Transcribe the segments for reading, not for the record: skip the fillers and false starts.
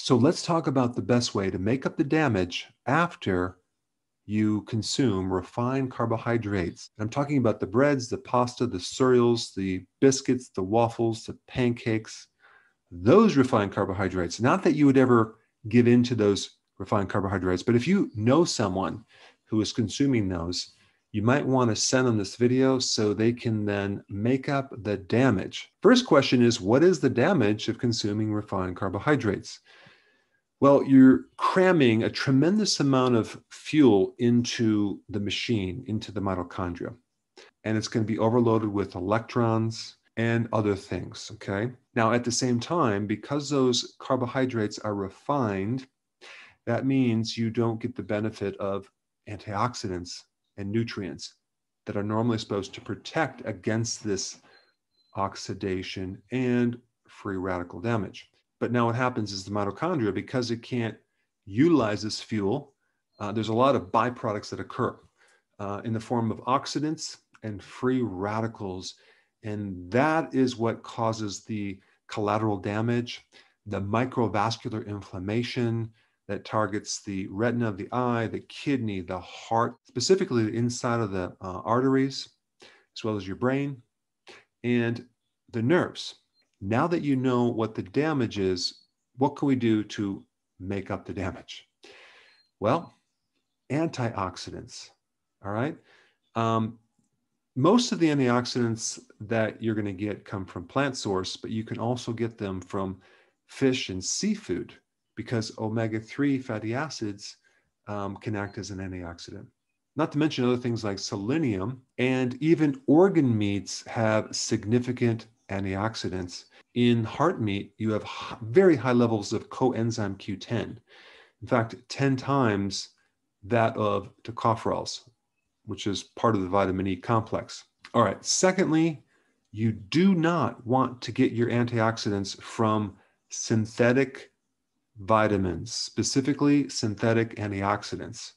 So let's talk about the best way to make up the damage after you consume refined carbohydrates. I'm talking about the breads, the pasta, the cereals, the biscuits, the waffles, the pancakes, those refined carbohydrates. Not that you would ever give in to those refined carbohydrates, but if you know someone who is consuming those, you might want to send them this video so they can then make up the damage. First question is, what is the damage of consuming refined carbohydrates? Well, you're cramming a tremendous amount of fuel into the machine, into the mitochondria, and it's going to be overloaded with electrons and other things, okay? Now, at the same time, because those carbohydrates are refined, that means you don't get the benefit of antioxidants and nutrients that are normally supposed to protect against this oxidation and free radical damage. But now what happens is the mitochondria, because it can't utilize this fuel, there's a lot of byproducts that occur in the form of oxidants and free radicals. And that is what causes the collateral damage, the microvascular inflammation that targets the retina of the eye, the kidney, the heart, specifically the inside of the arteries, as well as your brain and the nerves. Now that you know what the damage is, what can we do to make up the damage? Well, antioxidants, all right? Most of the antioxidants that you're going to get come from plant source, but you can also get them from fish and seafood because omega-3 fatty acids can act as an antioxidant. Not to mention other things like selenium, and even organ meats have significant antioxidants. In heart meat, you have very high levels of coenzyme Q10. In fact, 10 times that of tocopherols, which is part of the vitamin E complex. All right, secondly, you do not want to get your antioxidants from synthetic vitamins, specifically synthetic antioxidants.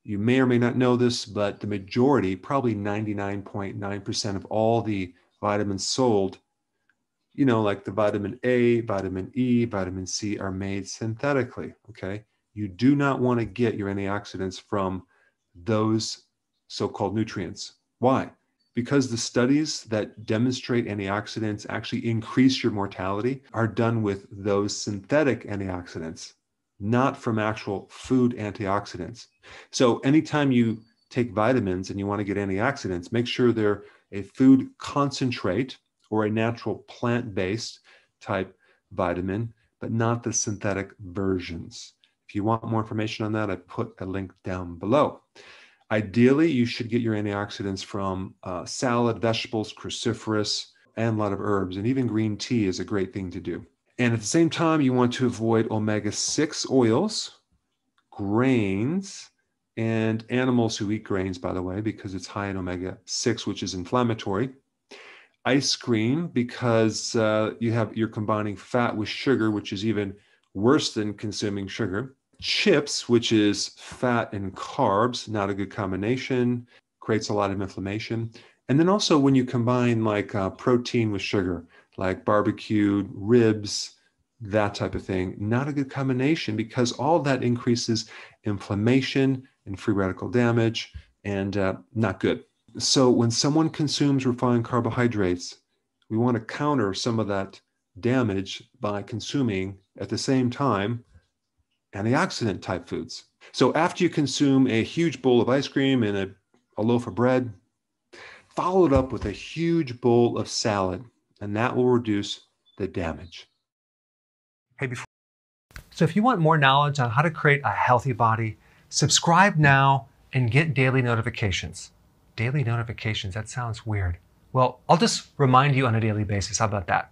You may or may not know this, but the majority, probably 99.9% of all the vitamins sold, you know, like the vitamin A, vitamin E, vitamin C are made synthetically, okay? You do not want to get your antioxidants from those so-called nutrients. Why? Because the studies that demonstrate antioxidants actually increase your mortality are done with those synthetic antioxidants, not from actual food antioxidants. So anytime you take vitamins and you want to get antioxidants, make sure they're a food concentrate or a natural plant-based type vitamin, but not the synthetic versions. If you want more information on that, I put a link down below. Ideally, you should get your antioxidants from salad, vegetables, cruciferous, and a lot of herbs, and even green tea is a great thing to do. And at the same time, you want to avoid omega-6 oils, grains, and animals who eat grains, by the way, because it's high in omega-6, which is inflammatory. Ice cream, because you're combining fat with sugar, which is even worse than consuming sugar. Chips, which is fat and carbs, not a good combination, creates a lot of inflammation. And then also when you combine like protein with sugar, like barbecued ribs, that type of thing, not a good combination because all that increases inflammation and free radical damage and not good. So when someone consumes refined carbohydrates, we want to counter some of that damage by consuming at the same time antioxidant type foods. So after you consume a huge bowl of ice cream and a loaf of bread, follow it up with a huge bowl of salad, and that will reduce the damage. So if you want more knowledge on how to create a healthy body, subscribe now and get daily notifications. Daily notifications, that sounds weird. Well, I'll just remind you on a daily basis. How about that?